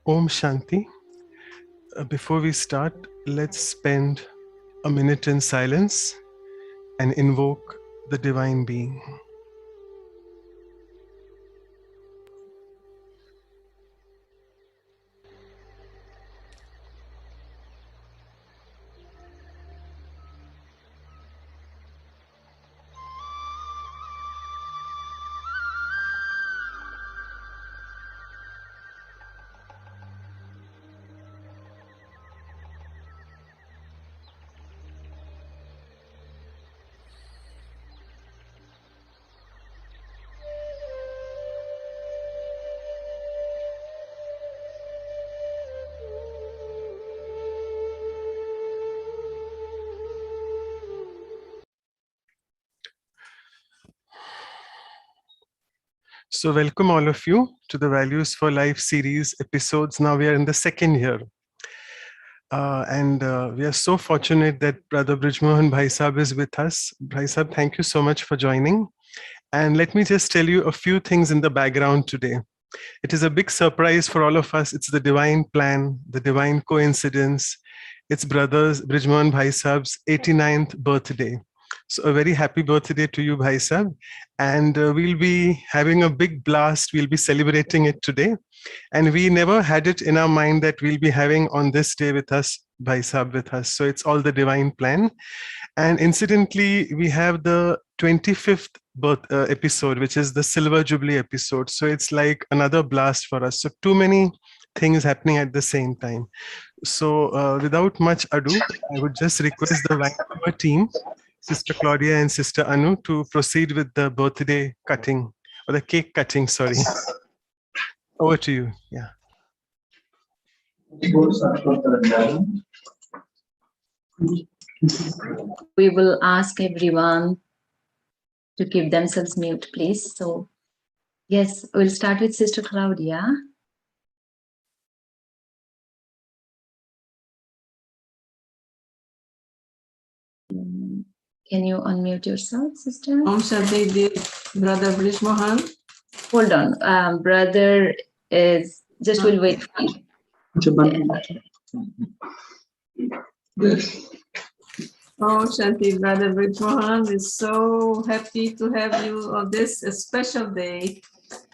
Om Shanti. Before we start, let's spend a minute in silence and invoke the Divine Being. So welcome all of you to the Values for Life series episodes. Now we are in the second year. And we are so fortunate that Brother Brij Mohan Bhai Sahib is with us. Bhai Sahib, thank you so much for joining. And let me just tell you a few things in the background today. It is a big surprise for all of us. It's the divine plan, the divine coincidence. It's Brothers Brij Mohan Bhai Sahib's 89th birthday. So a very happy birthday to you, Bhai Sahib. And we'll be having a big blast. We'll be celebrating it today. And we never had it in our mind that we'll be having on this day with us, Bhai Sahib with us. So it's all the divine plan. And incidentally, we have the 25th episode, which is the Silver Jubilee episode. So it's like another blast for us. So too many things happening at the same time. So without much ado, I would just request the Vancouver team, Sister Claudia and Sister Anu, to proceed with the birthday cutting, or the cake cutting, sorry. Over to you. Yeah. We will ask everyone to keep themselves mute, please. So, yes, we'll start with Sister Claudia. Can you unmute yourself, Sister? Om Shanti, dear Brother Brij Mohan. Hold on. Brother is, just will wait for you. Om Shanti, Brother Brij Mohan. We're so happy to have you on this special day.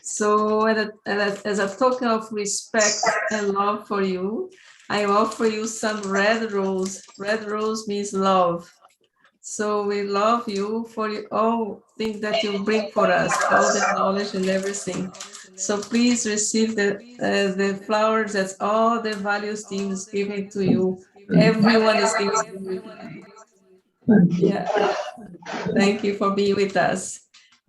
So as a token of respect and love for you, I offer you some red rose. Red rose means love. So we love you for all things that you bring for us, all the knowledge and everything. So please receive the flowers that all the values team is giving to you. Everyone is giving to you. Yeah. Thank you for being with us.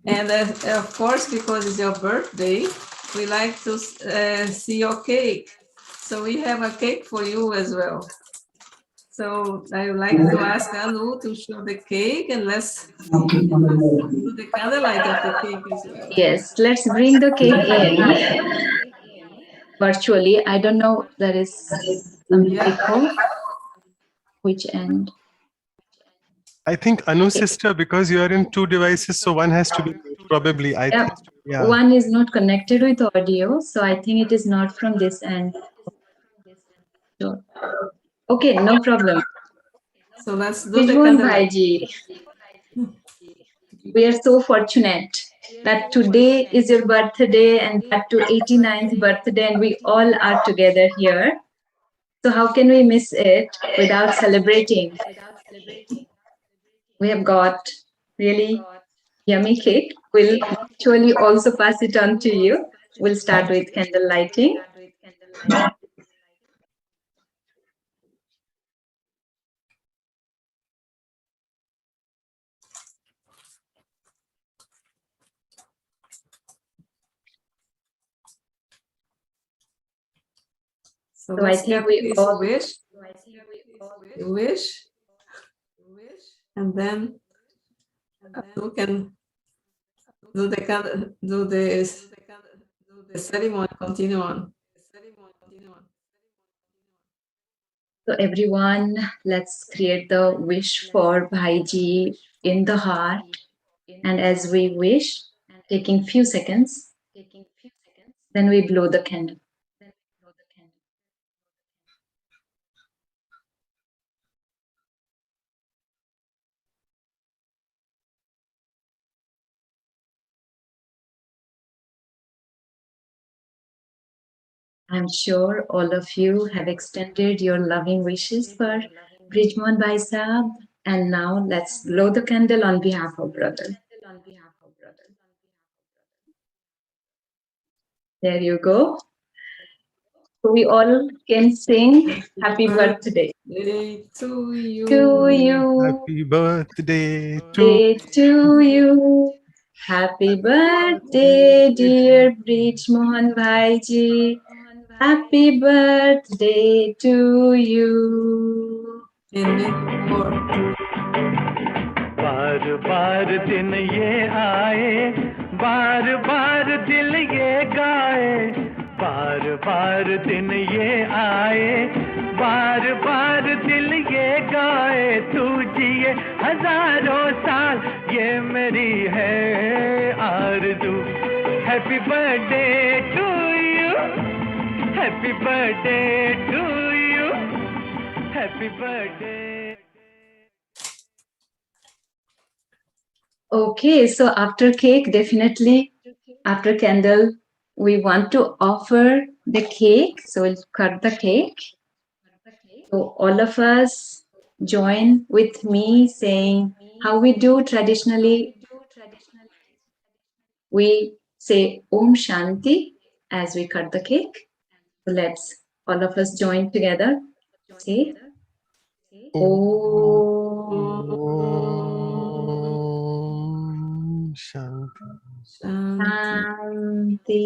And of course, because it's your birthday, we like to see your cake. So we have a cake for you as well. So I would like to ask Anu to show the cake, and let's do the candlelight of the cake as well. Yes, let's bring the cake in virtually. I don't know, there is some echo. Which end? I think Anu sister, because you are in two devices, so one has to be probably. I think. Yeah. One is not connected with audio, so I think it is not from this end. Sure. Okay, no problem. So let's do the candlelight. We are so fortunate that today is your birthday, and that to 89th birthday, and we all are together here. So how can we miss it without celebrating? We have got really yummy cake. We'll actually also pass it on to you. We'll start with candle lighting. So I let's think get we this all wish. You wish, and then you can do the ceremony. Continue on. So everyone, let's create the wish for Bhaiji in the heart. And as we wish, taking few seconds, then we blow the candle. I'm sure all of you have extended your loving wishes for Brijman Bhai Sahab. And now let's blow the candle on behalf of brother. There you go. So we all can sing happy birthday Day to you. to you. Happy birthday to Day to you. Happy birthday, dear Brij Mohan Bhaiji. Happy birthday to you. And many more. बार बार दिन ये आए, बार बार दिल ये गाए, बार बार दिन ये आए, बार बार दिल ये गाए, तू जिए हजारों साल, ये मेरी है आरज़ू. Happy birthday to you, happy birthday to you, happy birthday. Okay, so after cake, definitely after candle, we want to offer the cake. So we'll cut the cake. So all of us join with me saying how we do traditionally. We say Om Shanti as we cut the cake. So let's all of us join together. Say Om Shanti. Shanti.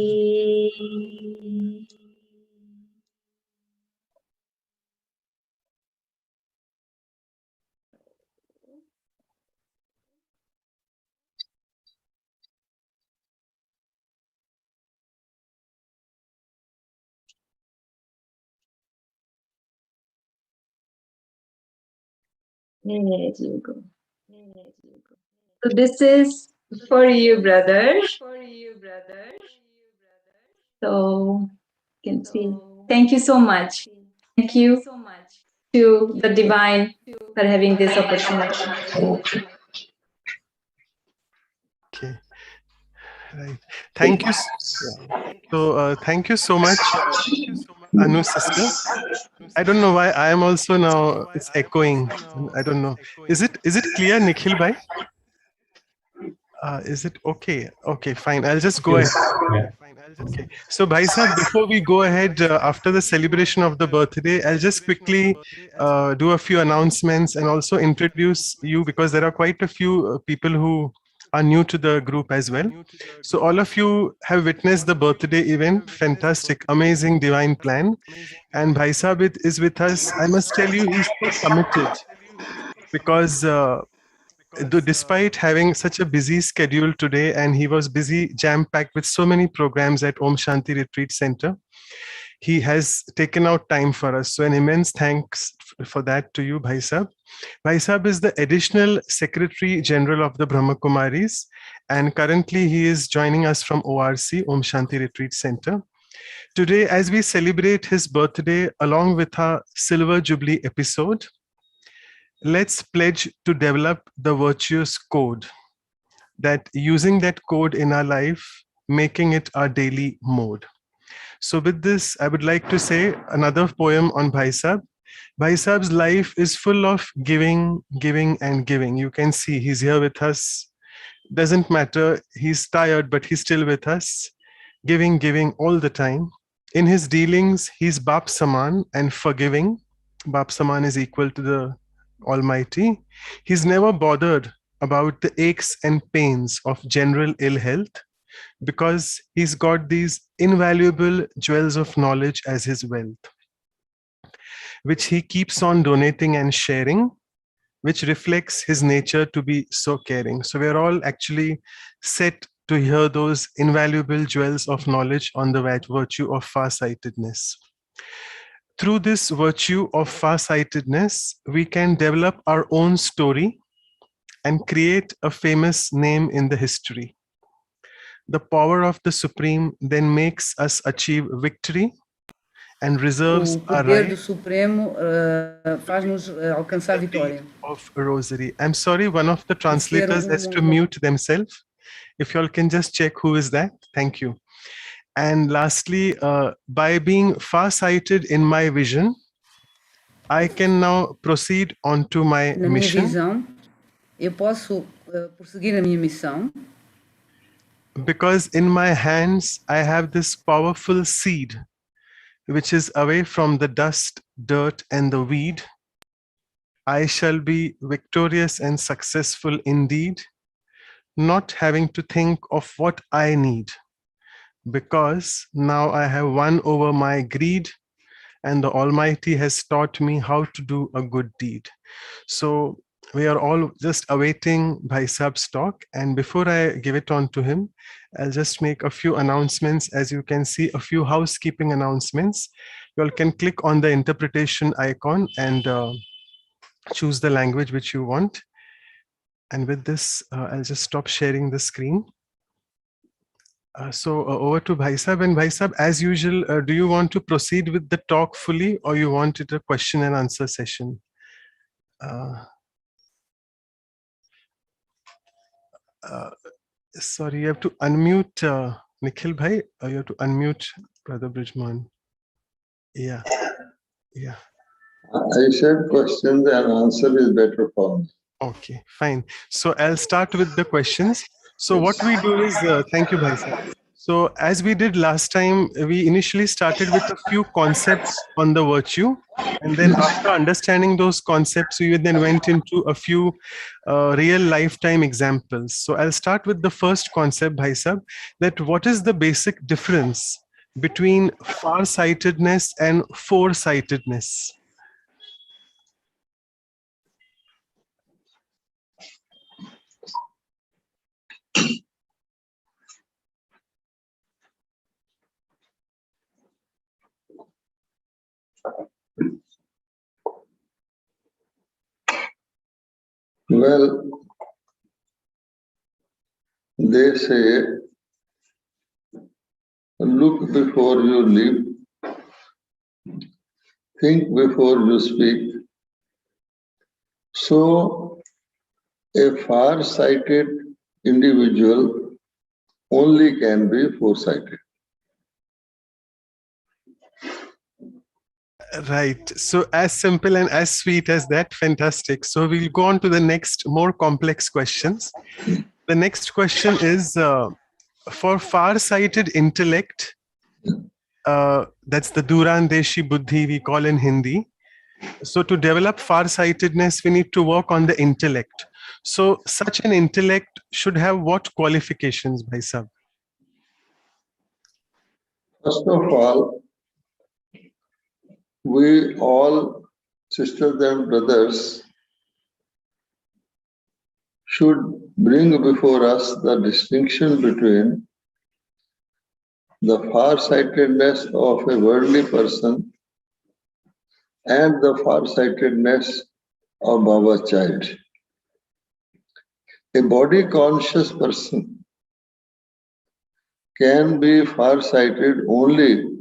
There you go. So this is for you, brother. So you can see. Thank you so much. Thank you to the divine for having this opportunity. Okay. Right. Thank you. So thank you so much, Anu sister. I don't know why I am also now. It's echoing. I don't know. Is it clear, Nikhil bhai? Is it okay? Okay, fine. I'll just go ahead. Okay. So, Bhai Sahab, before we go ahead, after the celebration of the birthday, I'll just quickly do a few announcements and also introduce you because there are quite a few people who are new to the group as well. So, all of you have witnessed the birthday event. Fantastic, amazing, divine plan. And Bhai Sahab is with us. I must tell you, he's so committed because despite having such a busy schedule today, and he was busy jam-packed with so many programs at Om Shanti Retreat Center, he has taken out time for us. So an immense thanks for that to you, Bhai Sahab. Bhai Sahab is the additional Secretary General of the Brahma Kumaris, and currently he is joining us from ORC, Om Shanti Retreat Center. Today, as we celebrate his birthday along with our Silver Jubilee episode, let's pledge to develop the virtuous code, that using that code in our life, making it our daily mode. So with this, I would like to say another poem on Bhai Sahab. Bhai Sahab's life is full of giving, giving, and giving. You can see he's here with us. Doesn't matter, he's tired, but he's still with us. Giving, giving all the time. In his dealings, he's Bap Saman and forgiving. Bap Saman is equal to the Almighty. He's never bothered about the aches and pains of general ill health because he's got these invaluable jewels of knowledge as his wealth. which he keeps on donating and sharing, which reflects his nature to be so caring. So we are all actually set to hear those invaluable jewels of knowledge on the virtue of farsightedness. Through this virtue of farsightedness, we can develop our own story and create a famous name in the history. The power of the Supreme then makes us achieve victory and reserves O our poder right do Supremo faz-nos alcançar a the deed vitória. of rosary. I'm sorry, one of the E ser translators has to mute themselves. If you all can just check who is that. Thank you. And lastly, by being far-sighted in my vision, I can now proceed on to my Na minha mission, visão, eu posso prosseguir a minha missão, because in my hands I have this powerful seed, which is away from the dust, dirt, and the weed. I shall be victorious and successful indeed, not having to think of what I need, because now I have won over my greed, and the Almighty has taught me how to do a good deed. So we are all just awaiting Bhai Saab's talk. And before I give it on to him, I'll just make a few announcements. As you can see, a few housekeeping announcements. You all can click on the interpretation icon and choose the language which you want. And with this, I'll just stop sharing the screen. So over to Bhai Saab. And Bhai Saab, as usual, do you want to proceed with the talk fully, or you want it a question and answer session? Sorry, you have to unmute Nikhil Bhai. You have to unmute Brother Brijman. Yeah. I said questions and answer is better for me. Okay, fine. So I'll start with the questions. So what we do is, thank you, Bhai Saab. So as we did last time, we initially started with a few concepts on the virtue. And then after understanding those concepts, we then went into a few real lifetime examples. So I'll start with the first concept, Bhai Saab, that what is the basic difference between farsightedness and foresightedness? Well, they say, look before you leap, think before you speak. So, a far-sighted individual only can be foresighted. Right. So as simple and as sweet as that, fantastic. So we'll go on to the next more complex questions. The next question is for far-sighted intellect, that's the Durandeshi Buddhi we call in Hindi. So to develop far-sightedness, we need to work on the intellect. So such an intellect should have what qualifications, Bhai Sahab? First of all, we all, sisters and brothers, should bring before us the distinction between the far-sightedness of a worldly person and the far-sightedness of Baba's child. A body-conscious person can be far-sighted only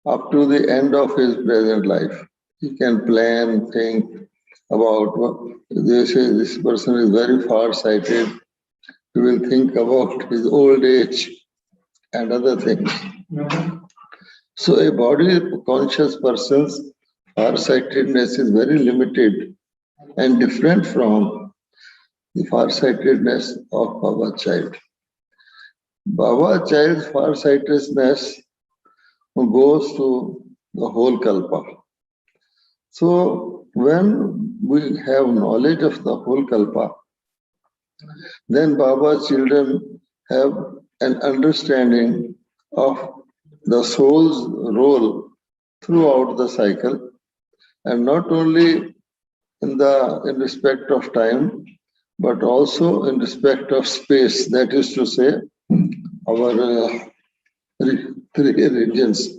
up to the end of his present life. He can plan, think about what they say this person is very far-sighted. He will think about his old age and other things. So a body-conscious person's far-sightedness is very limited and different from the far-sightedness of Baba child. Baba child's far-sightedness goes to the whole kalpa. So when we have knowledge of the whole kalpa, then Baba's children have an understanding of the soul's role throughout the cycle, and not only in respect of time, but also in respect of space. That is to say, our three regions,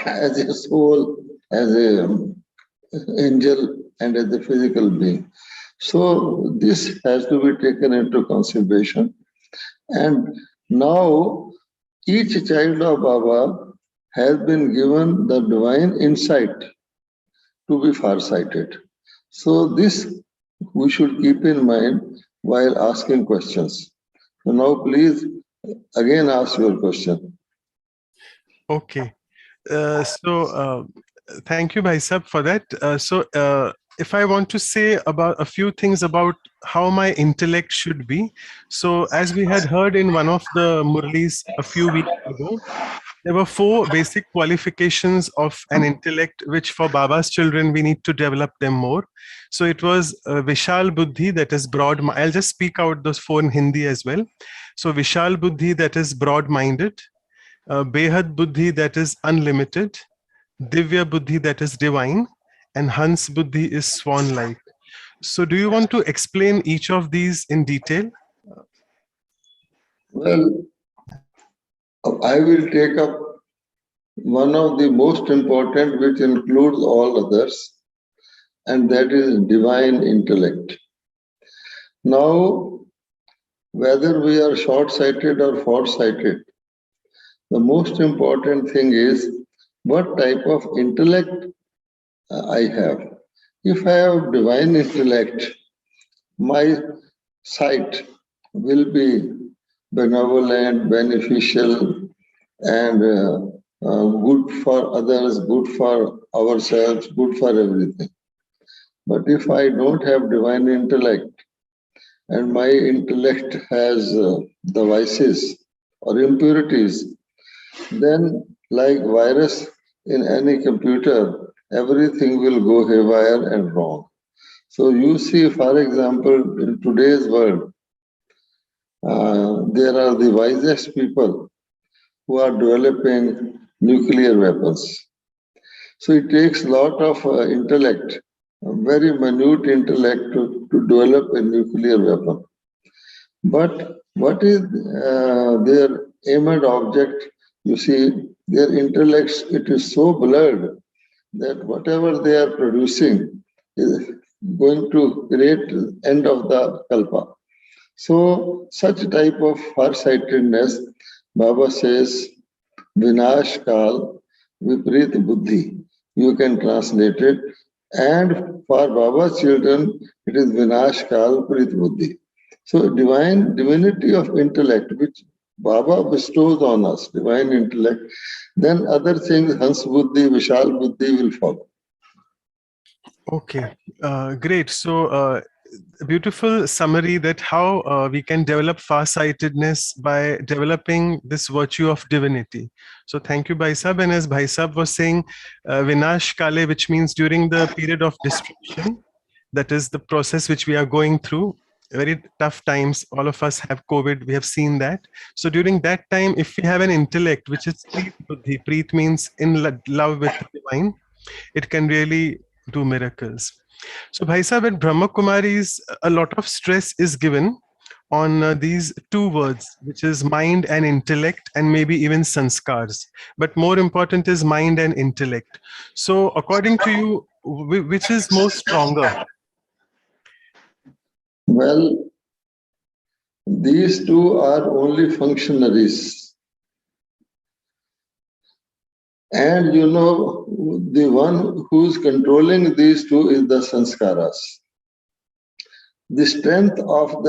as a soul, as a angel, and as a physical being. So this has to be taken into consideration. And now each child of Baba has been given the divine insight to be far-sighted. So this we should keep in mind while asking questions. So now please again ask your question. Okay. Thank you, Bhai Sahab, for that. If I want to say about a few things about how my intellect should be, so as we had heard in one of the Murlis a few weeks ago, there were 4 basic qualifications of an intellect, which for Baba's children, we need to develop them more. So it was Vishal Buddhi, that is broad. I'll just speak out those 4 in Hindi as well. So Vishal Buddhi, that is broad-minded. Behad Buddhi, that is unlimited. Divya Buddhi, that is divine. And Hans Buddhi is swan-like. So do you want to explain each of these in detail? Well, I will take up one of the most important, which includes all others, and that is divine intellect. Now, whether we are short-sighted or far-sighted, the most important thing is what type of intellect I have. If I have divine intellect, my sight will be benevolent, beneficial, and good for others, good for ourselves, good for everything. But if I don't have divine intellect and my intellect has the vices or impurities, then like virus in any computer, everything will go haywire and wrong. So you see, for example, in today's world, there are the wisest people who are developing nuclear weapons. So it takes a lot of intellect, a very minute intellect to develop a nuclear weapon. But what is their aimed object? You see, their intellects, it is so blurred that whatever they are producing is going to create end of the kalpa. So such type of far-sightedness, Baba says, Vinash Kal Viprit Buddhi. You can translate it. And for Baba's children, it is Vinash Kal Prit Buddhi. So divinity of intellect, which Baba bestows on us, divine intellect, then other things, Hans Buddhi, Vishal Buddhi will follow. Okay, great. So a beautiful summary that how we can develop far-sightedness by developing this virtue of divinity. So thank you, Bhai Sahab. And as Bhai Sahab was saying, Vinash Kale, which means during the period of destruction, that is the process which we are going through, very tough times. All of us have COVID, we have seen that. So during that time, if we have an intellect, which is Preet Buddhi, Preet means in love with the divine, it can really do miracles. So Bhai Sahib, at Brahma Kumaris, a lot of stress is given on these 2 words, which is mind and intellect, and maybe even sanskars. But more important is mind and intellect. So according to you, which is more stronger? Well, these two are only functionaries. And you know, the one who's controlling these two is the sanskaras. The strength of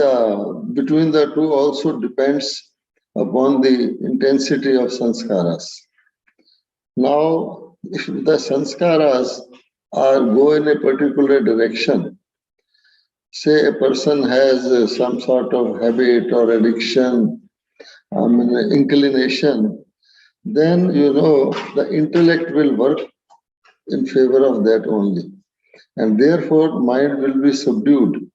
between the two also depends upon the intensity of sanskaras. Now, if the sanskaras go in a particular direction, say a person has some sort of habit or addiction, inclination, then you know the intellect will work in favor of that only. And therefore, mind will be subdued.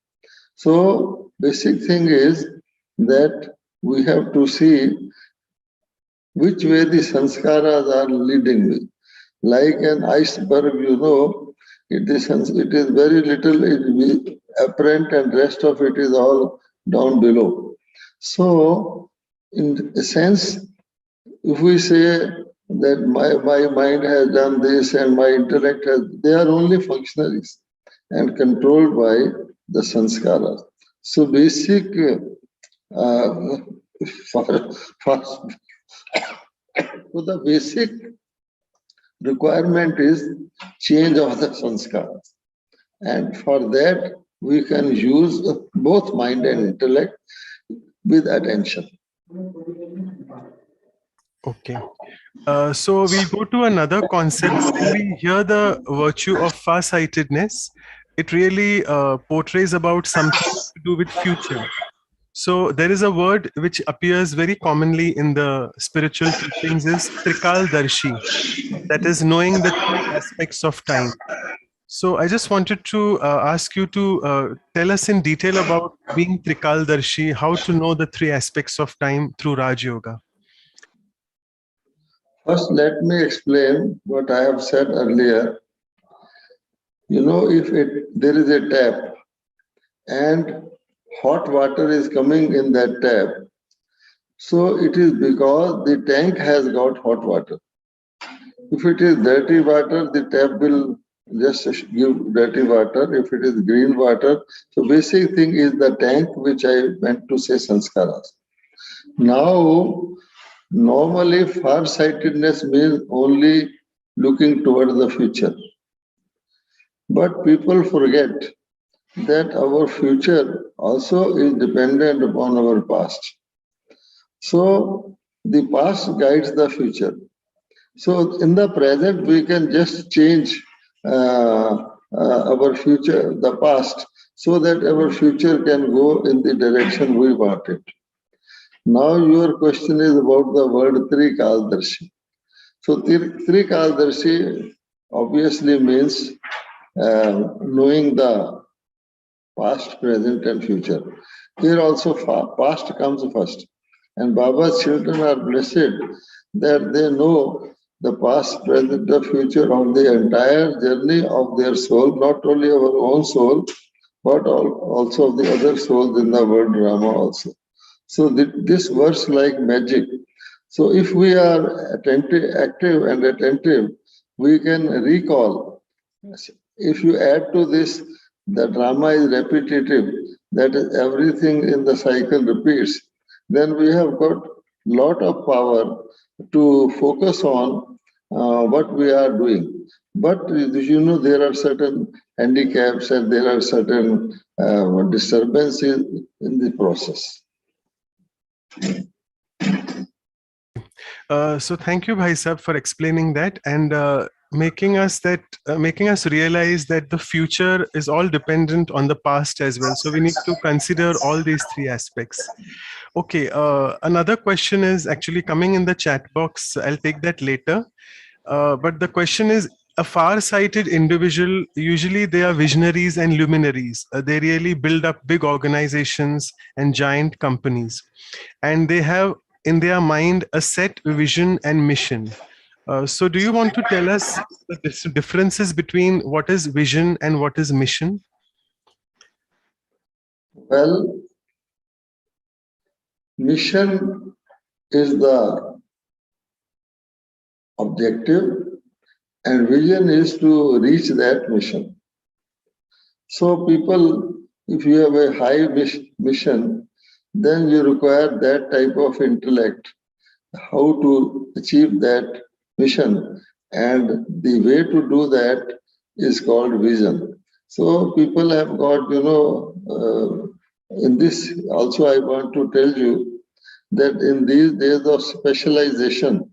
So, basic thing is that we have to see which way the sanskaras are leading me. Like an iceberg, it is very little is apparent and rest of it is all down below. So, in a sense, if we say that my mind has done this and my intellect has, they are only functionaries and controlled by the sanskaras. So basic uh, for, for, so the basic requirement is change of the sanskaras. And for that, we can use both mind and intellect with attention. Okay. So we'll go to another concept. When we hear the virtue of farsightedness, it really portrays about something to do with future. So there is a word which appears very commonly in the spiritual teachings is trikaldarshi, that is knowing the three aspects of time. So I just wanted to ask you to tell us in detail about being trikaldarshi, how to know the three aspects of time through Raj Yoga. First, let me explain what I have said earlier. If there is a tap and hot water is coming in that tap, so it is because the tank has got hot water. If it is dirty water, the tap will just give dirty water. If it is green water, so basic thing is the tank, which I meant to say sanskaras. Now, normally far-sightedness means only looking toward the future. But people forget that our future also is dependent upon our past. So the past guides the future. So in the present, we can just change our future, the past, so that our future can go in the direction we want it. Now your question is about the word Trikaldarshi. So Trikaldarshi obviously means knowing the past, present and future. Here also past comes first. And Baba's children are blessed that they know the past, present, the future of the entire journey of their soul, not only our own soul, but also of the other souls in the world drama also. So this works like magic. So if we are active and attentive, we can recall. If you add to this, the drama is repetitive, that is everything in the cycle repeats, then we have got lot of power to focus on what we are doing. But there are certain handicaps and there are certain disturbances in the process. So thank you, Bhai Sahib, for explaining that and making us realize that the future is all dependent on the past as well. So we need to consider all these three aspects. Okay, another question is actually coming in the chat box. I'll take that later. But the question is, a far-sighted individual, usually they are visionaries and luminaries. They really build up big organizations and giant companies. And they have in their mind a set vision and mission. So do you want to tell us the differences between what is vision and what is mission? Well, mission is the objective and vision is to reach that mission. So people, if you have a high mission, then you require that type of intellect, how to achieve that mission. And the way to do that is called vision. So people have got, in this also I want to tell you that in these days of specialization,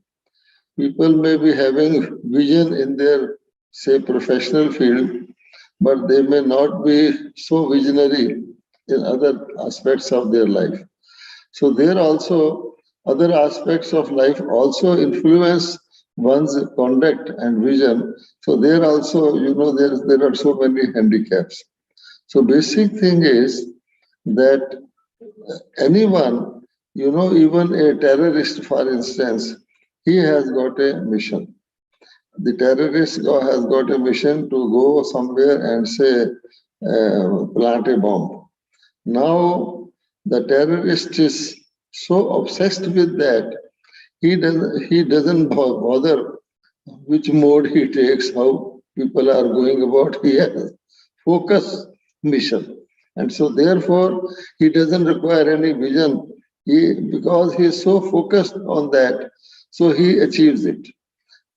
people may be having vision in their, say, professional field, but they may not be so visionary in other aspects of their life. So there also, other aspects of life also influence one's conduct and vision. So there also, there are so many handicaps. So basic thing is that anyone, even a terrorist, for instance, he has got a mission. the terrorist has got a mission to go somewhere and say, plant a bomb. Now, the terrorist is so obsessed with that, he doesn't bother which mode he takes, how people are going about. He has focus mission. And so therefore, he doesn't require any vision. Because he is so focused on that, so he achieves it.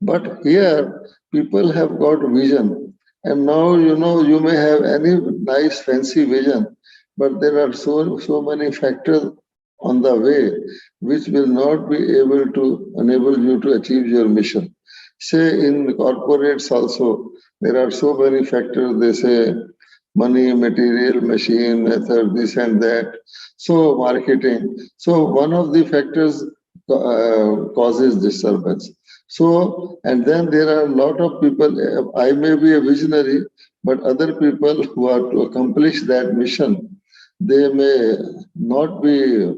But here, people have got vision. And now, you may have any nice fancy vision, but there are so many factors on the way which will not be able to enable you to achieve your mission. Say in corporates also, there are so many factors. They say money, material, machine, method, this and that. So marketing. So one of the factors causes disturbance. So, and then there are a lot of people, I may be a visionary, but other people who are to accomplish that mission, they may not be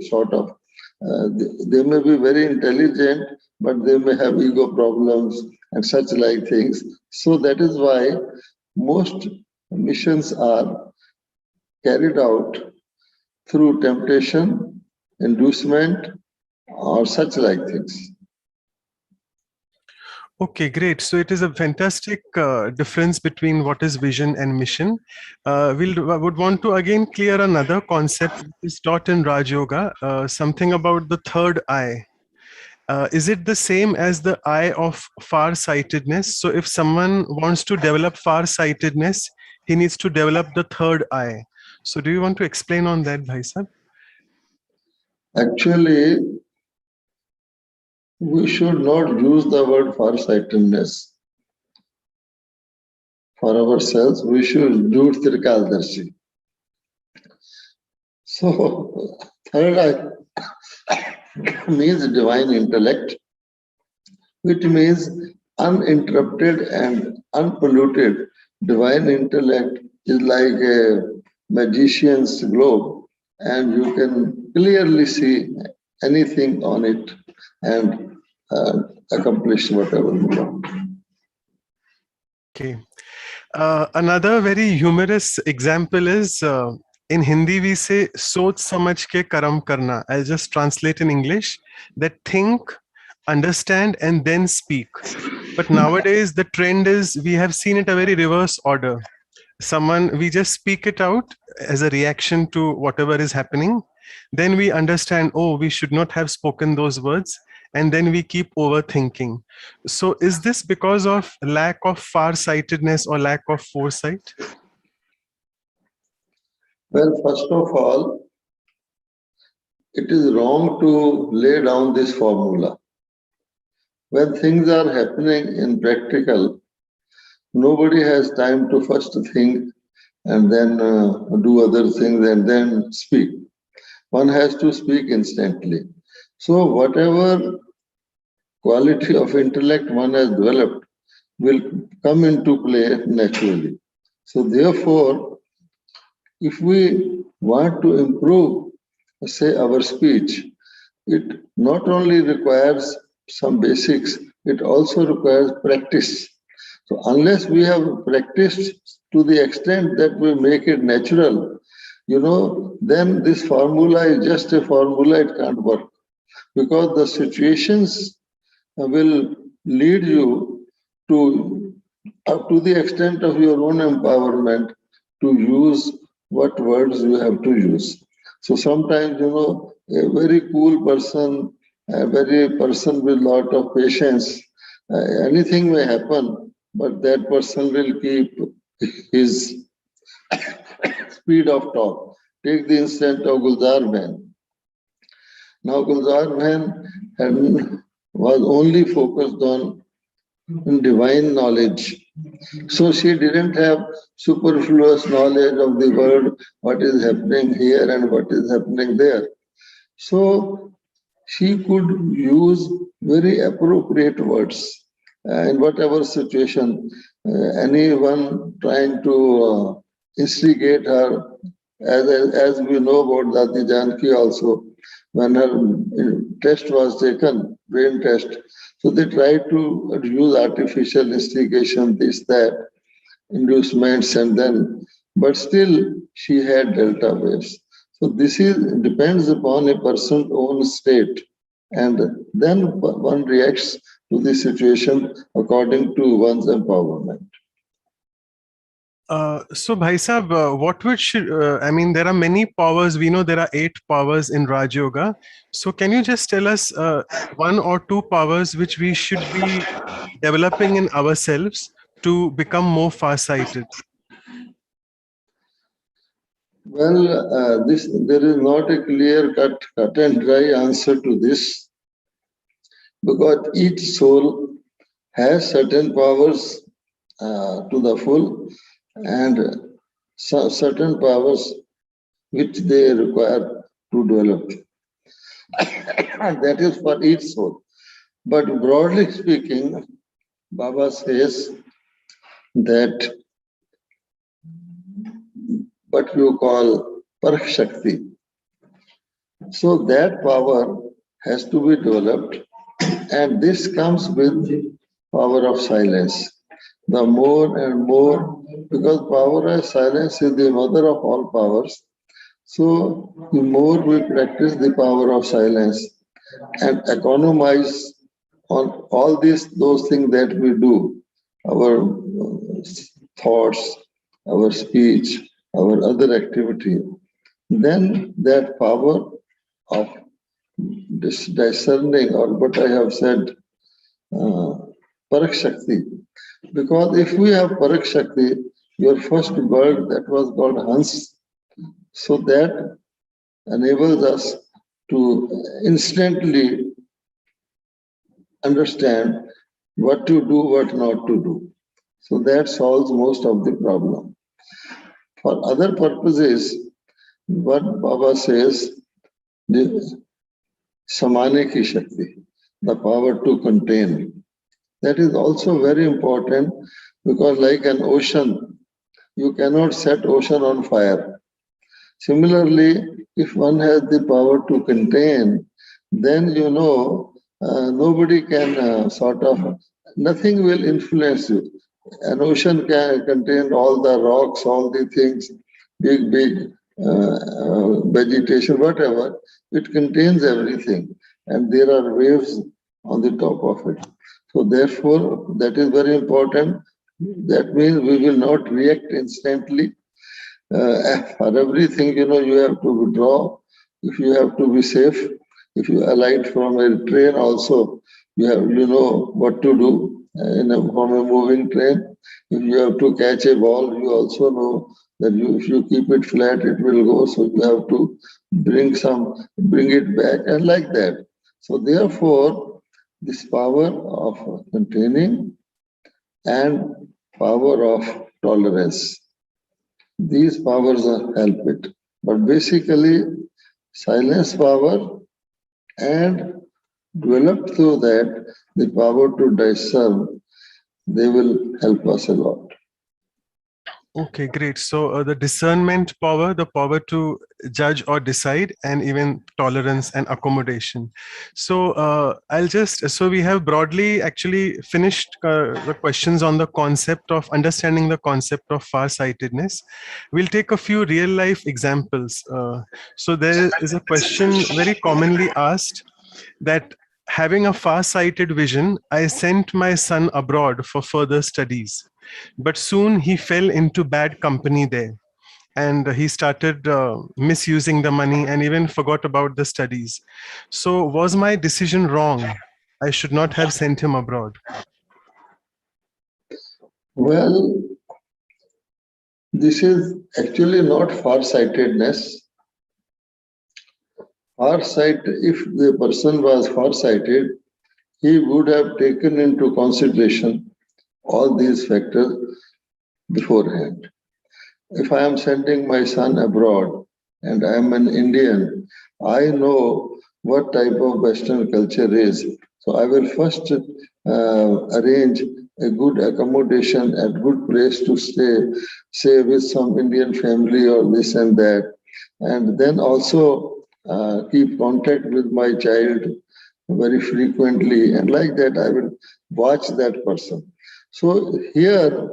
they may be very intelligent, but they may have ego problems and such like things. So that is why most missions are carried out through temptation, inducement, or such like things. Okay, great. So it is a fantastic difference between what is vision and mission. Would want to again clear another concept which is taught in Raj Yoga, something about the third eye. Is it the same as the eye of farsightedness? So if someone wants to develop farsightedness, he needs to develop the third eye. So do you want to explain on that, Bhai Sahib? Actually, we should not use the word farsightedness for ourselves. We should do Trikaldarshi. So, third eye means divine intellect, which means uninterrupted and unpolluted. Divine intellect is like a magician's globe, and you can clearly see anything on it and accomplish whatever you want. Okay. Another very humorous example is in Hindi we say soch samajh ke karam karna. I'll just translate in English that think, understand, and then speak. But nowadays the trend is we have seen it a very reverse order. We just speak it out as a reaction to whatever is happening. Then we understand, oh, we should not have spoken those words. And then we keep overthinking. So is this because of lack of farsightedness or lack of foresight? Well, first of all, it is wrong to lay down this formula. When things are happening in practical, nobody has time to first think and then do other things and then speak. One has to speak instantly. So whatever quality of intellect one has developed will come into play naturally. So therefore, if we want to improve, say, our speech, it not only requires some basics, it also requires practice. So unless we have practiced to the extent that we make it natural, then this formula is just a formula, it can't work. Because the situations will lead you to, up to the extent of your own empowerment, to use what words you have to use. So sometimes, a very cool person, a very person with lot of patience, anything may happen, but that person will keep his speed of talk. Take the instance of Gulzar Bhen. Now Gulzar Bhen was only focused on divine knowledge. So she didn't have superfluous knowledge of the world, what is happening here and what is happening there. So she could use very appropriate words in whatever situation. Anyone trying to instigate her, as we know about Dadi Janki also, when her test was taken, brain test. So they try to use artificial instigation, this, that, inducements, and then, but still she had delta waves. So this is depends upon a person's own state, and then one reacts to the situation according to one's empowerment. So, Bhai Sahab, I mean, there are many powers. We know there are 8 powers in Raj Yoga. So, can you just tell us one or two powers which we should be developing in ourselves to become more far-sighted? Well, there is not a cut and dry answer to this, because each soul has certain powers to the full, and certain powers which they require to develop. And that is for each soul. But broadly speaking, Baba says that what you call Parakh Shakti. So that power has to be developed, and this comes with power of silence. The more and more, because power of silence is the mother of all powers, so the more we practice the power of silence and economize on all those things that we do, our thoughts, our speech, our other activity, then that power of discerning, or what I have said, Parak Shakti. Because if we have Parak Shakti, your first bird that was called Hans, so that enables us to instantly understand what to do, what not to do. So that solves most of the problem. For other purposes, what Baba says, the Samane ki Shakti, the power to contain. That is also very important, because like an ocean, you cannot set ocean on fire. Similarly, if one has the power to contain, then nobody can nothing will influence you. An ocean can contain all the rocks, all the things, big vegetation, whatever. It contains everything, and there are waves on the top of it. So therefore, that is very important. That means we will not react instantly. For everything, you have to withdraw. If you have to be safe, if you alight from a train also, you know what to do from a moving train. If you have to catch a ball, you also know that if you keep it flat, it will go. So you have to bring it back, and like that. So therefore, this power of containing and power of tolerance, these powers help it. But basically, silence power and develop through that the power to discern, they will help us a lot. Okay, great. So the discernment power, the power to judge or decide, and even tolerance and accommodation. So so we have broadly actually finished the questions on the concept of understanding the concept of farsightedness. We'll take a few real life examples. So there is a question very commonly asked that having a far-sighted vision, I sent my son abroad for further studies. But soon he fell into bad company there, and he started misusing the money and even forgot about the studies. So was my decision wrong? I should not have sent him abroad. Well, this is actually not far-sightedness. If the person was far-sighted, he would have taken into consideration all these factors beforehand. If I am sending my son abroad and I am an Indian, I know what type of Western culture is. So I will first arrange a good accommodation at good place to stay, say with some Indian family or this and that, and then also keep contact with my child very frequently, and like that I will watch that person. So here,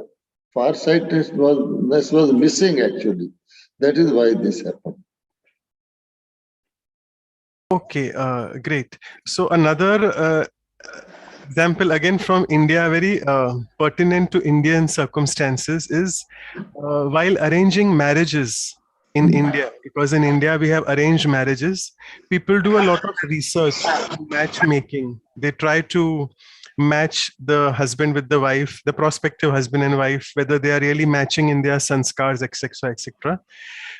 farsightedness was missing actually. That is why this happened. Okay, great. So another example again from India, very pertinent to Indian circumstances, is while arranging marriages in India, because in India we have arranged marriages, people do a lot of research, matchmaking. They try to match the husband with the wife, the prospective husband and wife, whether they are really matching in their sanskars, etc., etc.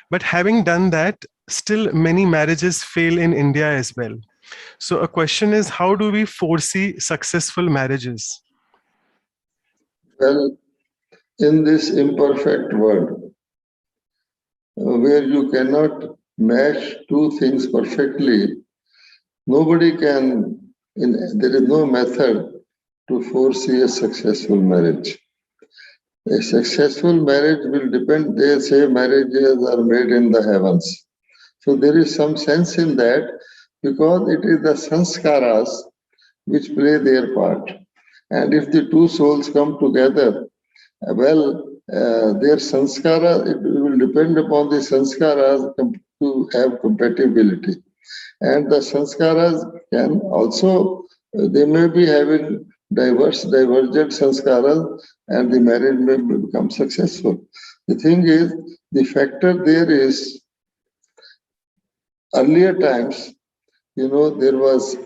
But having done that, still many marriages fail in India as well. So a question is, how do we foresee successful marriages? Well, in this imperfect world, where you cannot match two things perfectly, nobody can, there is no method to foresee a successful marriage. A successful marriage will depend, they say marriages are made in the heavens. So there is some sense in that because it is the sanskaras which play their part. And if the two souls come together, their sanskara, it will depend upon the sanskaras to have compatibility. And the sanskaras can also, they may be having divergent sanskaras, and the marriage may become successful. The thing is, the factor there is earlier times, there was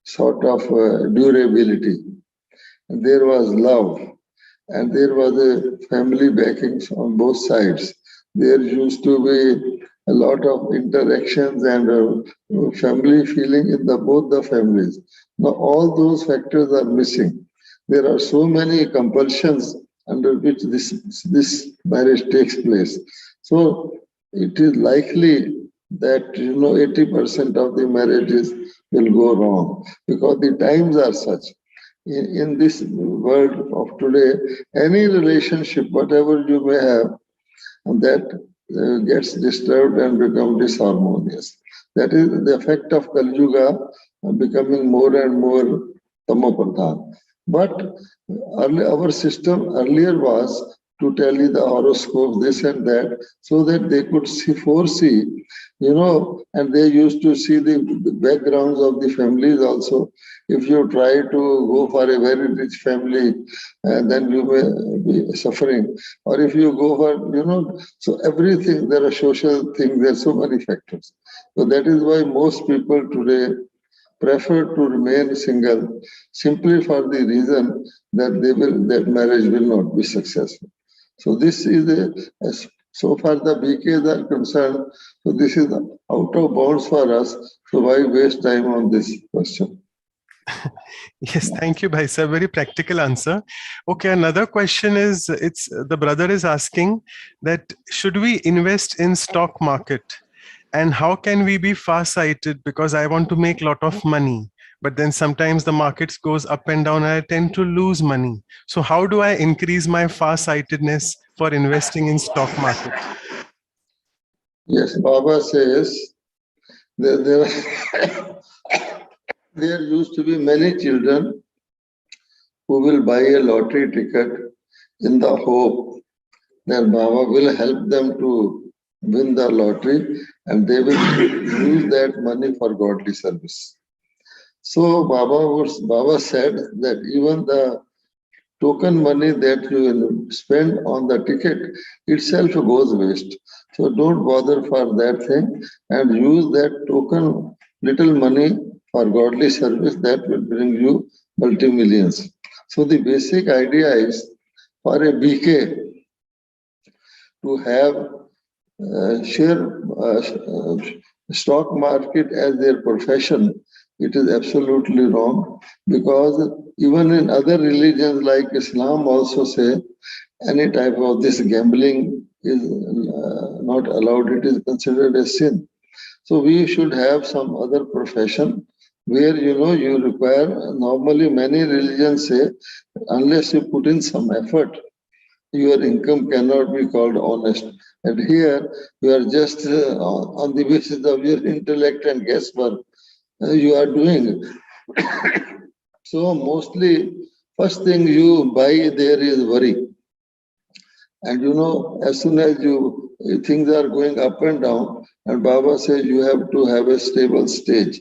sort of durability, there was love, and there was a family backing on both sides. There used to be a lot of interactions and family feeling in both the families. Now all those factors are missing. There are so many compulsions under which this marriage takes place. So it is likely that 80% of the marriages will go wrong because the times are such. In this world of today, any relationship, whatever you may have, that gets disturbed and become disharmonious. That is the effect of Kali Yuga becoming more and more tamopradhan. But our system earlier was to tell you the horoscope, this and that, so that they could foresee, and they used to see the backgrounds of the families also. If you try to go for a very rich family, then you may be suffering. Or if you go for, so everything, there are social things, there are so many factors. So that is why most people today prefer to remain single simply for the reason that that marriage will not be successful. So this is so far the BKs are concerned, so this is out of bounds for us. So why waste time on this question? Yes, thank you, Bhai sir. Very practical answer. Okay, another question is, the brother is asking that should we invest in stock market, and how can we be far-sighted, because I want to make a lot of money, but then sometimes the markets goes up and down and I tend to lose money. So how do I increase my far-sightedness for investing in stock market? Yes, Baba says that there used to be many children who will buy a lottery ticket in the hope that Baba will help them to win the lottery and they will use that money for godly service. So Baba said that even the token money that you will spend on the ticket itself goes waste. So don't bother for that thing and use that token little money for godly service that will bring you multi-millions. So the basic idea is for a BK to have share stock market as their profession. It is absolutely wrong because even in other religions like Islam also say any type of this gambling is not allowed. It is considered a sin. So we should have some other profession where you require, normally many religions say unless you put in some effort, your income cannot be called honest. And here you are just on the basis of your intellect and guesswork, you are doing. So mostly, first thing you buy there is worry. And as soon as things are going up and down, and Baba says you have to have a stable stage.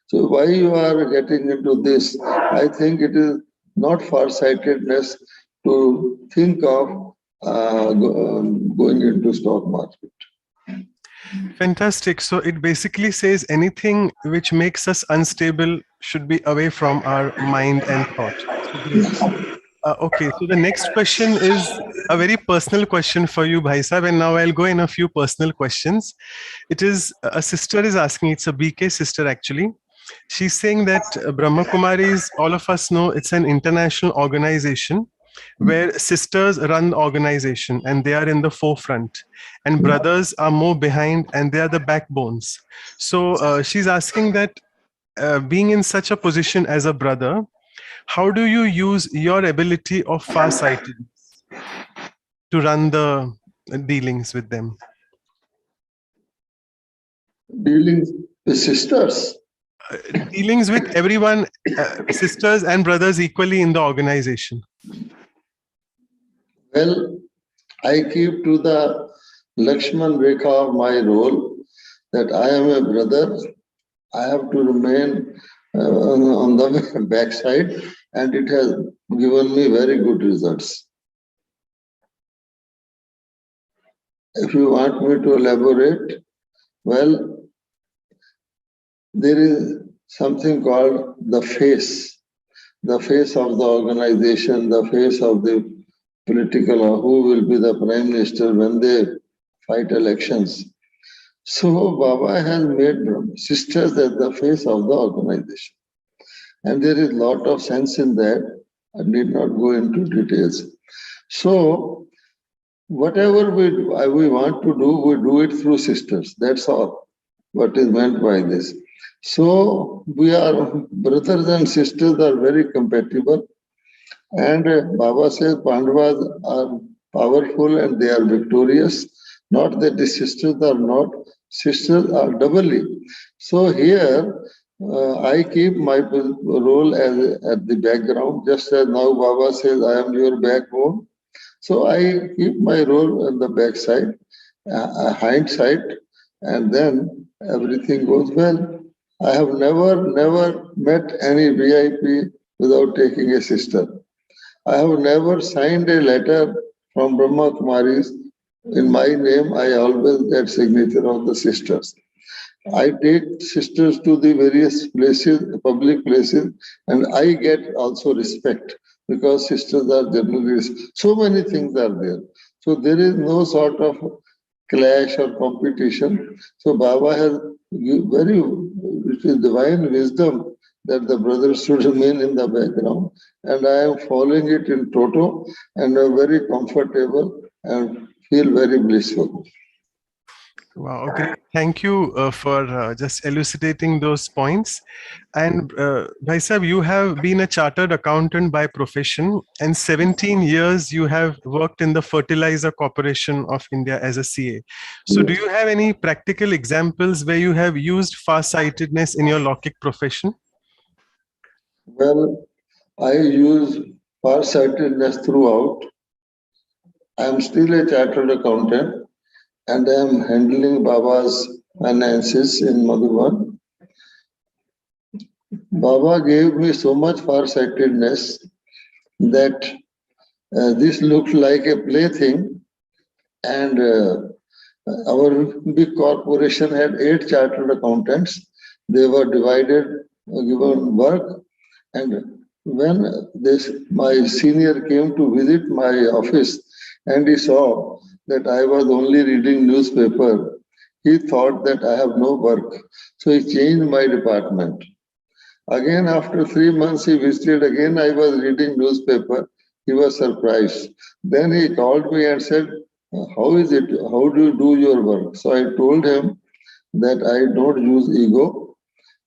So why you are getting into this? I think it is not far-sightedness to think of going into stock market. Fantastic. So it basically says anything which makes us unstable should be away from our mind and thought. So great. Okay, so the next question is a very personal question for you, Bhai Sahib, and now I'll go in a few personal questions. It is a sister is asking, it's a BK sister actually. She's saying that Brahma Kumaris, all of us know it's an international organization where sisters run the organization and they are in the forefront, and brothers are more behind and they are the backbones. So she's asking that being in such a position as a brother, how do you use your ability of farsightedness to run the dealings with them? Dealing with sisters. Dealings with everyone, sisters and brothers equally in the organization. Well, I keep to the Lakshman Rekha of my role that I am a brother. I have to remain on the backside, and it has given me very good results. If you want me to elaborate, well, there is something called the face of the organization, the face of the political, or who will be the prime minister when they fight elections. So Baba has made sisters as the face of the organization. And there is a lot of sense in that. I need not go into details. So whatever we want to do, we do it through sisters. That's all what is meant by this. So we are, brothers and sisters are very compatible. And Baba says Pandavas are powerful and they are victorious. Not that the sisters are not, sisters are doubly. So here I keep my role as at the background, just as now Baba says I am your backbone. So I keep my role on the backside, hindsight, and then everything goes well. I have never met any VIP without taking a sister. I have never signed a letter from Brahma Kumaris. In my name, I always get signature of the sisters. I take sisters to the various places, public places, and I get also respect because sisters are generally, so many things are there. So there is no sort of clash or competition. So Baba has very, it is divine wisdom that the brothers should remain in the background, and I am following it in toto, and I'm very comfortable and feel very blissful. Wow, great. Thank you for just elucidating those points. And Bhai Sahib, you have been a chartered accountant by profession, and 17 years you have worked in the Fertilizer Corporation of India as a CA. So do you have any practical examples where you have used farsightedness in your Lokik profession? Well, I use farsightedness throughout. I am still a chartered accountant and I am handling Baba's finances in Madhuban. Baba gave me so much farsightedness that this looked like a plaything, and our big corporation had 8 chartered accountants. They were divided, given work, and when my senior came to visit my office and he saw that I was only reading newspaper, he thought that I have no work. So he changed my department. Again, after 3 months, he visited again. I was reading newspaper. He was surprised. Then he called me and said, how is it? How do you do your work? So I told him that I don't use ego.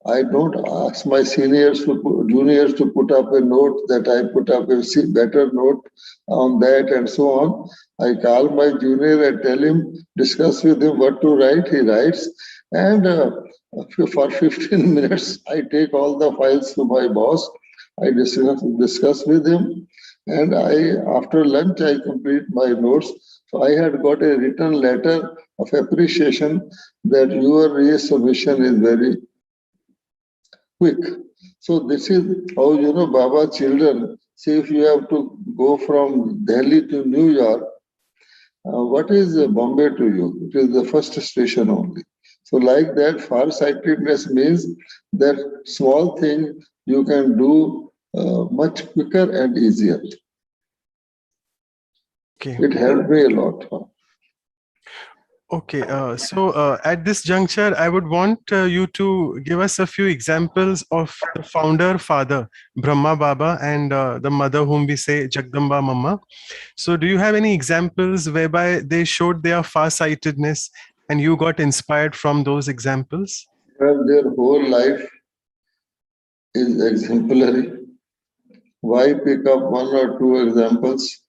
I don't ask my juniors to put up a note that I put up a better note on that and so on. I call my junior and tell him, discuss with him what to write. He writes. And for 15 minutes, I take all the files to my boss. I discuss with him, and after lunch I complete my notes. So I had got a written letter of appreciation that your resubmission is very quick. So this is how Baba children say if you have to go from Delhi to New York, what is Bombay to you? It is the first station only. So like that, far-sightedness means that small thing you can do much quicker and easier. Okay. It helped me a lot. Okay, so at this juncture, I would want you to give us a few examples of the founder father, Brahma Baba, and the mother whom we say Jagdamba Mama. So, do you have any examples whereby they showed their far-sightedness and you got inspired from those examples? Well, their whole life is exemplary. Why pick up one or two examples?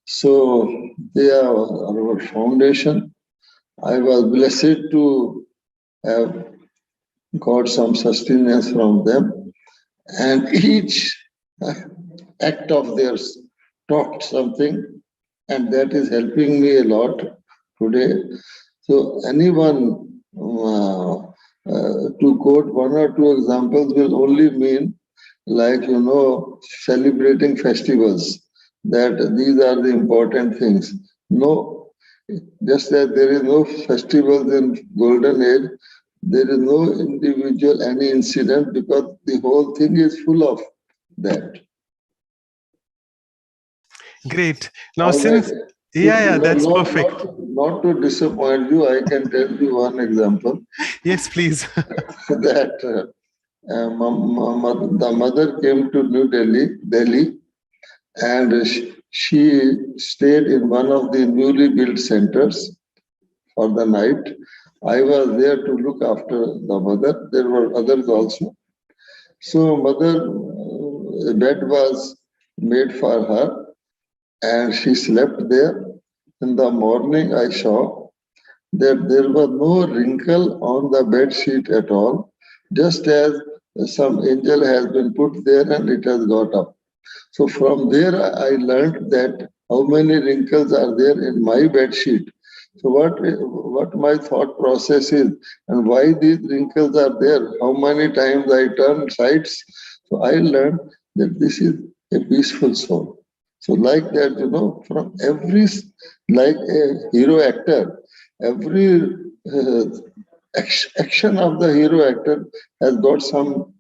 So they are our foundation. I was blessed to have got some sustenance from them, and each act of theirs taught something, and that is helping me a lot today. So anyone to quote one or two examples will only mean like celebrating festivals, that these are the important things. No, just as there is no festivals in golden age, there is no individual any incident, because the whole thing is full of that. Great. Now, All right. since yeah, that's perfect. Not to disappoint you, I can tell you one example Yes, please. that the mother came to New Delhi, and she stayed in one of the newly built centers for the night. I was there to look after the mother. There were others also. So mother, a bed was made for her, and she slept there. In the morning, I saw that there was no wrinkle on the bed sheet at all, just as some angel has been put there and it has got up. So from there, I learned that how many wrinkles are there in my bed sheet. So what my thought process is, and why these wrinkles are there, how many times I turn sides. So I learned that this is a peaceful soul. So like that, from every, like a hero actor, every action of the hero actor has got some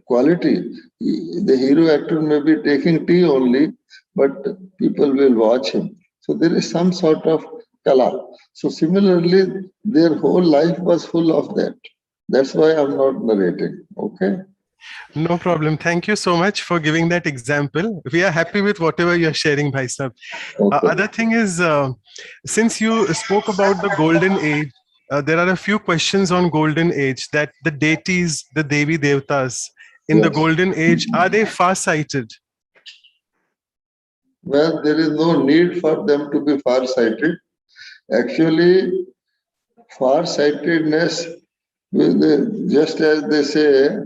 quality. The hero actor may be taking tea only, but people will watch him. So there is some sort of kala. So similarly, their whole life was full of that. That's why I'm not narrating. Okay. No problem. Thank you so much for giving that example. We are happy with whatever you're sharing, Bhai Sahab. Okay. Other thing is, since you spoke about the golden age, there are a few questions on golden age, that the deities, the Devi Devtas in the Yes. golden age, are they far-sighted? Well, there is no need for them to be far-sighted. Actually, far-sightedness, just as they say,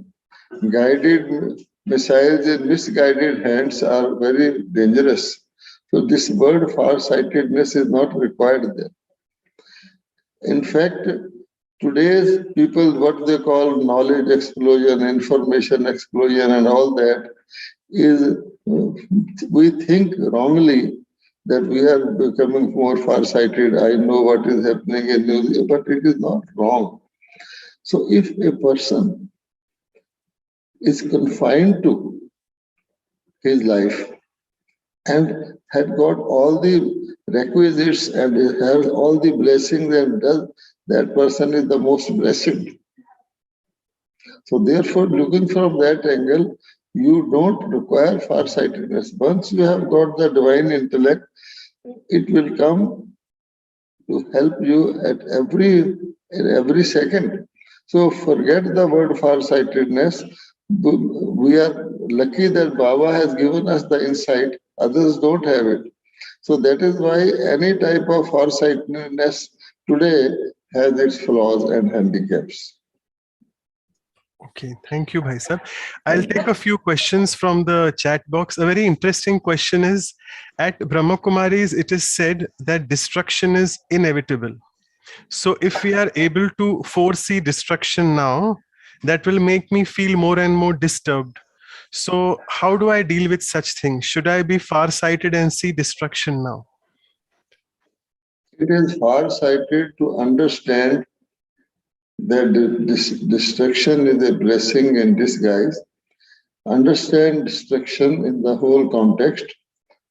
guided missiles in misguided hands are very dangerous. So this word far-sightedness is not required there. In fact, today's people, what they call knowledge explosion, information explosion and all that, is we think wrongly that we are becoming more far-sighted. I know what is happening in New Zealand, but it is not wrong. So if a person is confined to his life and had got all the requisites and has all the blessings, and does, that person is the most blessed. So therefore, looking from that angle, you don't require far-sightedness. Once you have got the divine intellect, it will come to help you at every second. So forget the word far-sightedness. We are lucky that Baba has given us the insight. Others don't have it. So that is why any type of far-sightedness today has its flaws and handicaps. Okay, thank you, Bhai Sahab. I'll take a few questions from the chat box. A very interesting question is, at Brahma Kumaris, it is said that destruction is inevitable. So if we are able to foresee destruction now, that will make me feel more and more disturbed. So how do I deal with such things? Should I be far-sighted and see destruction now? It is far-sighted to understand that destruction is a blessing in disguise. Understand destruction in the whole context,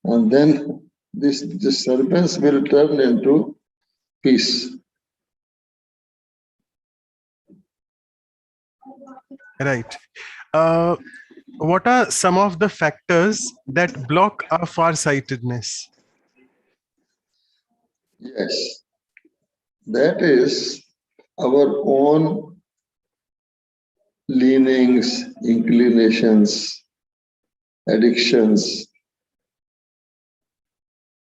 and then this disturbance will turn into peace. Right. What are some of the factors that block our far-sightedness? Yes, that is our own leanings, inclinations, addictions,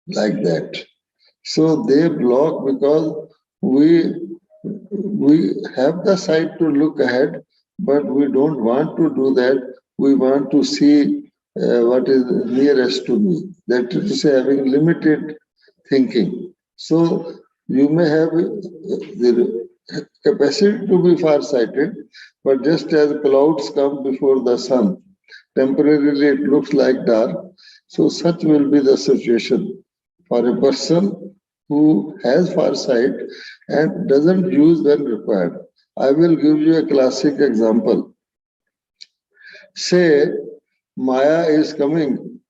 like that. So they block because we have the sight to look ahead, but we don't want to do that. We want to see what is nearest to me. That is to say, having limited thinking. So you may have the capacity to be far-sighted, but just as clouds come before the sun, temporarily it looks like dark. So such will be the situation for a person who has farsight and doesn't use when required. I will give you a classic example. Say Maya is coming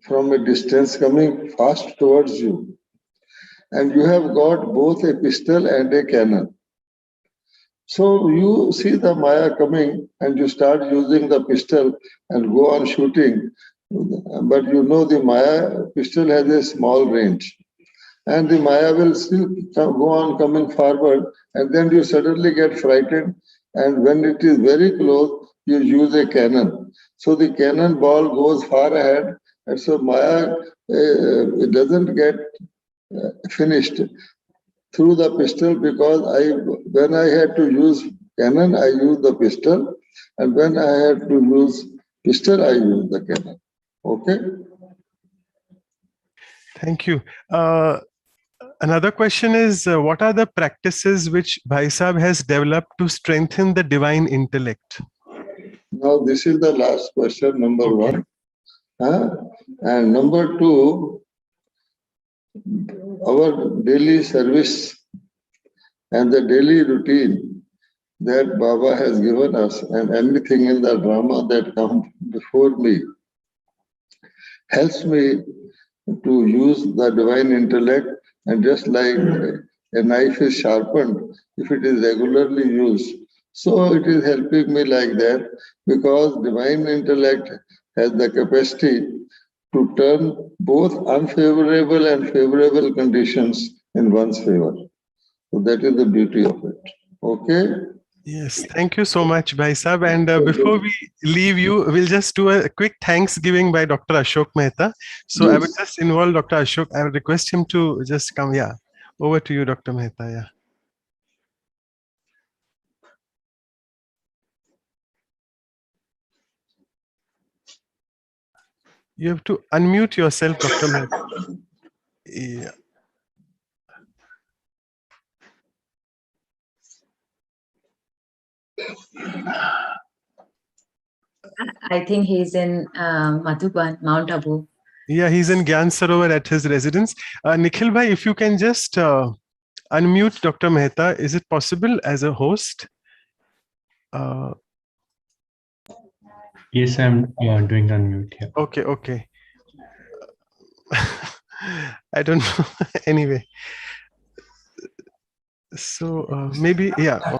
from a distance, coming fast towards you, and you have got both a pistol and a cannon. So you see the Maya coming and you start using the pistol and go on shooting, but you know the Maya pistol has a small range. And the Maya will still go on coming forward, and then you suddenly get frightened, and when it is very close, you use a cannon. So the cannon ball goes far ahead, and so Maya it doesn't get finished through the pistol because when I had to use cannon, I used the pistol, and when I had to use pistol, I used the cannon. Okay? Thank you. Another question is, what are the practices which Bhai Sahab has developed to strengthen the divine intellect? Now, this is the last question, number Okay. one. And number two, our daily service and the daily routine that Baba has given us, and anything in the drama that comes before me, helps me to use the divine intellect. And just like a knife is sharpened if it is regularly used, so it is helping me like that, because divine intellect has the capacity to turn both unfavorable and favorable conditions in one's favor. So that is the beauty of it. Okay? Yes, thank you so much, Bhai Sahab. And before we leave you, we'll just do a quick Thanksgiving by Dr. Ashok Mehta. So I would Yes. just involve Dr. Ashok. I would request him to just come. Yeah, over to you, Dr. Mehta. Yeah. You have to unmute yourself, Dr. Mehta. Yeah. I think he's in Madhuban, Mount Abu. Yeah, he's in Gyan Sarovar at his residence. Nikhil Bhai, if you can just unmute Dr. Mehta, is it possible as a host? Yes, I'm doing unmute here. Okay, okay. I don't know. Anyway. So maybe, yeah.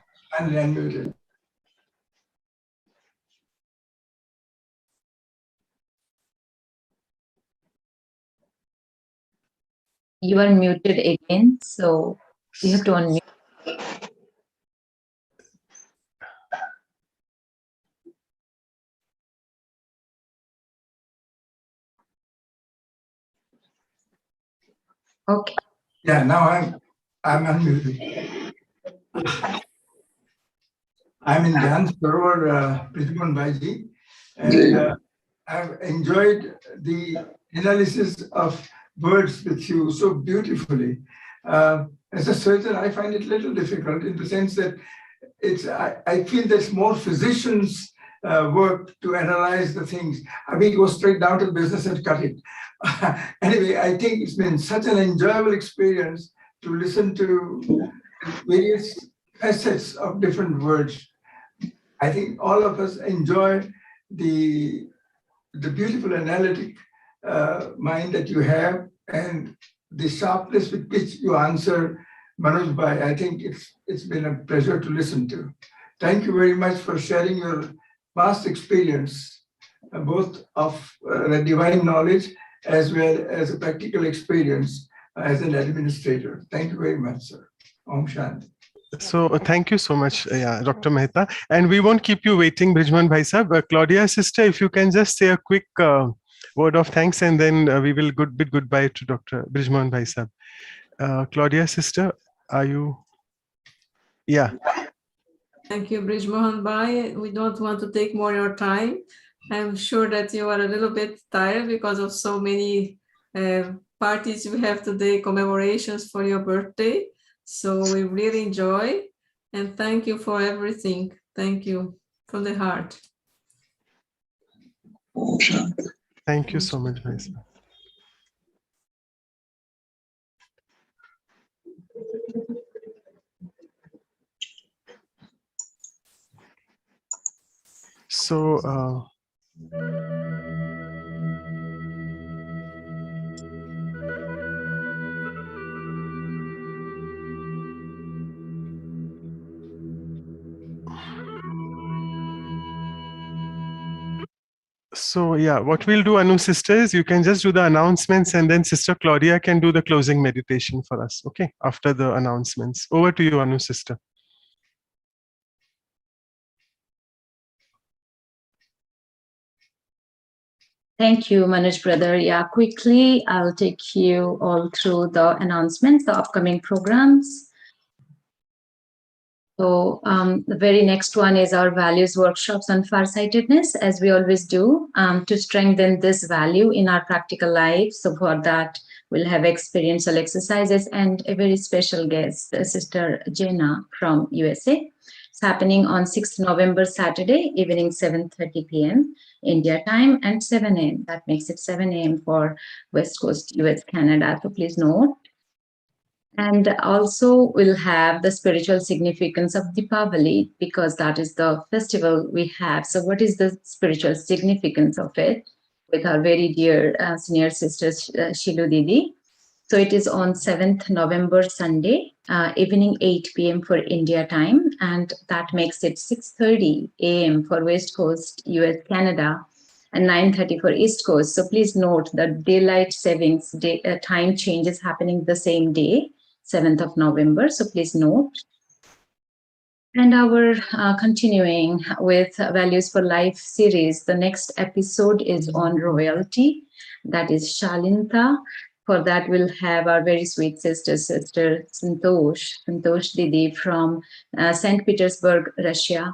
You are muted again, so you have to unmute. Okay. Yeah, now I'm unmuted. I'm in Jan Sarovar, Brisbane, Bhai, and I've enjoyed the analysis of words with you so beautifully. As a surgeon, I find it a little difficult in the sense that I feel there's more physicians' work to analyze the things. I mean, go straight down to the business and cut it. Anyway, I think it's been such an enjoyable experience to listen to various facets of different words. I think all of us enjoy the beautiful analytic mind that you have and the sharpness with which you answer Manoj Bhai. I think it's been a pleasure to listen to. Thank you very much for sharing your vast experience, both of the divine knowledge as well as a practical experience as an administrator. Thank you very much, sir. Om Shanti. So thank you so much, Dr. Mehta. And we won't keep you waiting, Brijman Bhai Sahab. Claudia sister, if you can just say a quick word of thanks, and then we will bid goodbye to Dr. Brijman Bhai Sahab. Claudia sister, are you? Yeah. Thank you, Brij Mohan Bhai. We don't want to take more of your time. I'm sure that you are a little bit tired because of so many parties you have today, commemorations for your birthday. So we really enjoy, and thank you for everything. Thank you from the heart. Thank you so much, Bhai Sahab. So, yeah, what we'll do, Anu sister, is you can just do the announcements, and then Sister Claudia can do the closing meditation for us, okay, after the announcements. Over to you, Anu sister. Thank you, Manoj brother. Yeah, quickly, I'll take you all through the announcements, the upcoming programs. So the very next one is our values workshops on farsightedness, as we always do, to strengthen this value in our practical life. So for that, we'll have experiential exercises and a very special guest, Sister Jenna from USA. It's happening on 6th November, Saturday, evening 7:30 p.m. India time and 7 a.m. That makes it 7 a.m. for West Coast, US, Canada. So please note. And also we'll have the spiritual significance of Deepavali, because that is the festival we have. So what is the spiritual significance of it? With our very dear senior sister Shilu Didi. So it is on 7th November, Sunday, evening 8 p.m. for India time. And that makes it 6:30 a.m. for West Coast, US, Canada, and 9:30 for East Coast. So please note that daylight savings time change is happening the same day, 7th of November. So please note. And our continuing with Values for Life series, the next episode is on royalty. That is Shalinta. For that, we'll have our very sweet sister Santosh Didi from St. Petersburg, Russia.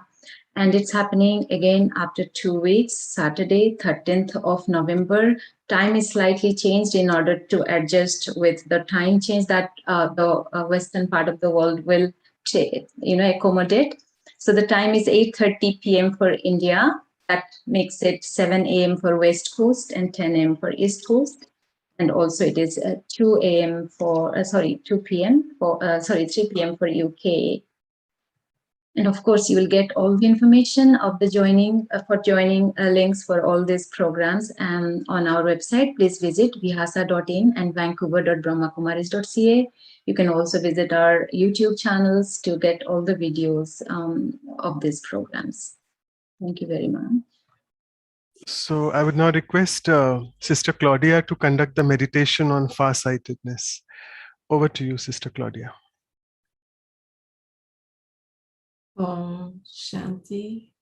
And it's happening again after 2 weeks, Saturday, 13th of November. Time is slightly changed in order to adjust with the time change that the western part of the world will accommodate. So the time is 8:30 p.m. for India. That makes it 7 a.m. for West Coast and 10 a.m. for East Coast. And also it is 2 a.m. for, 2 p.m. for, 3 p.m. for UK. And of course, you will get all the information of the joining links for all these programs on our website. Please visit vihasa.in and vancouver.brahmakumaris.ca. You can also visit our YouTube channels to get all the videos of these programs. Thank you very much. So I would now request Sister Claudia to conduct the meditation on farsightedness. Over to you, Sister Claudia. Om Shanti.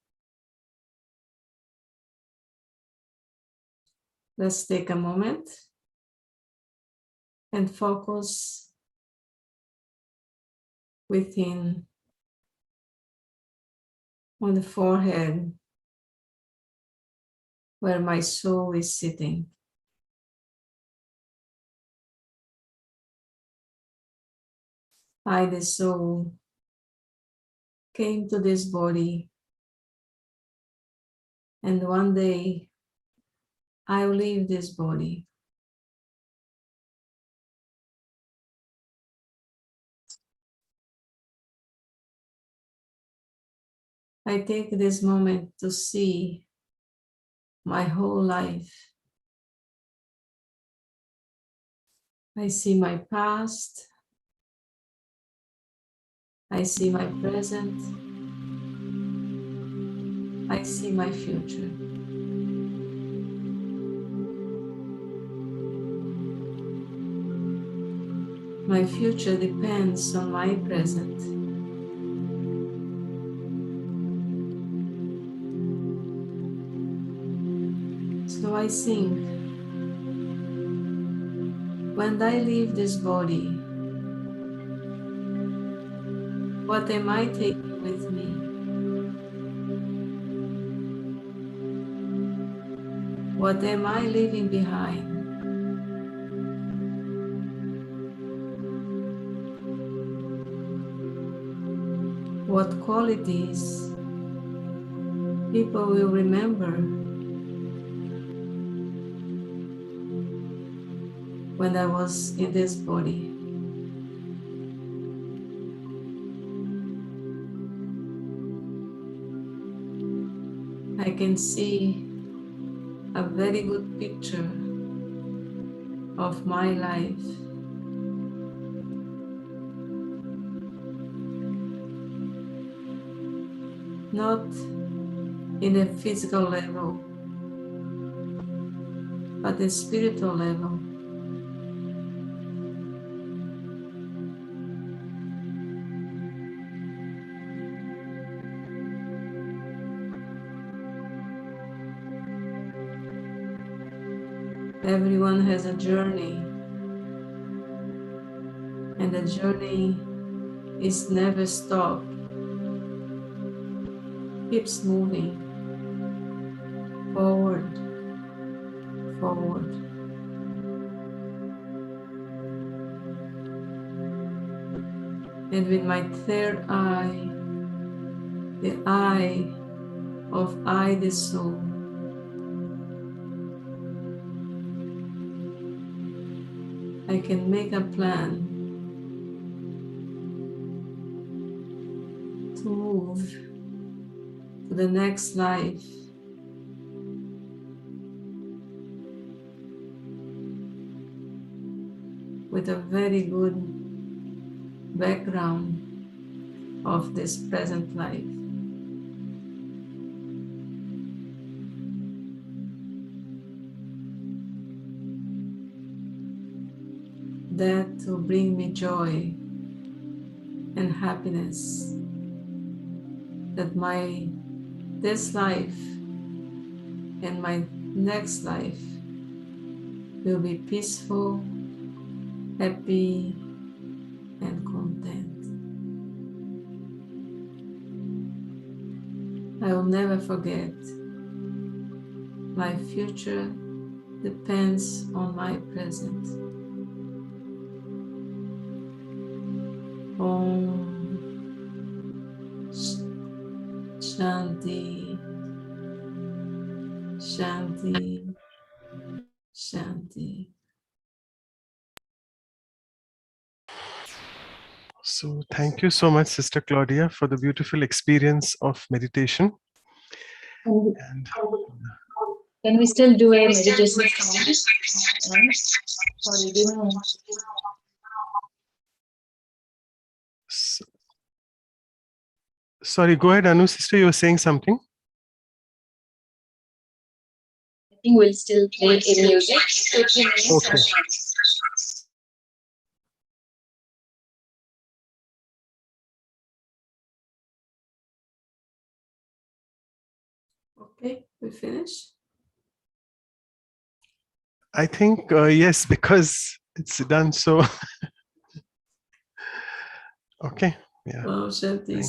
Let's take a moment and focus within on the forehead, where my soul is sitting. I, the soul, came to this body, and one day I'll leave this body. I take this moment to see my whole life. I see my past, I see my present, I see my future. My future depends on my present. So I think, when I leave this body, what am I taking with me? What am I leaving behind? What qualities people will remember when I was in this body? I can see a very good picture of my life. Not in a physical level, but a spiritual level. Everyone has a journey, and the journey is never stopped. Keeps moving forward, forward. And with my third eye, the eye of I, the soul, I can make a plan to move to the next life with a very good background of this present life. That will bring me joy and happiness, that this life and my next life will be peaceful, happy, and content. I will never forget, my future depends on my present. Om Shanti, Shanti, Shanti. So thank you so much, Sister Claudia, for the beautiful experience of meditation. And can we still do a meditation song? Sorry, give me. Sorry, go ahead, Anu, sister, you were saying something? I think we'll still play a music. 2-3 minutes. Okay. Okay, we finish? I think, yes, because it's done so. Okay, yeah. Om Shanti. Thank you.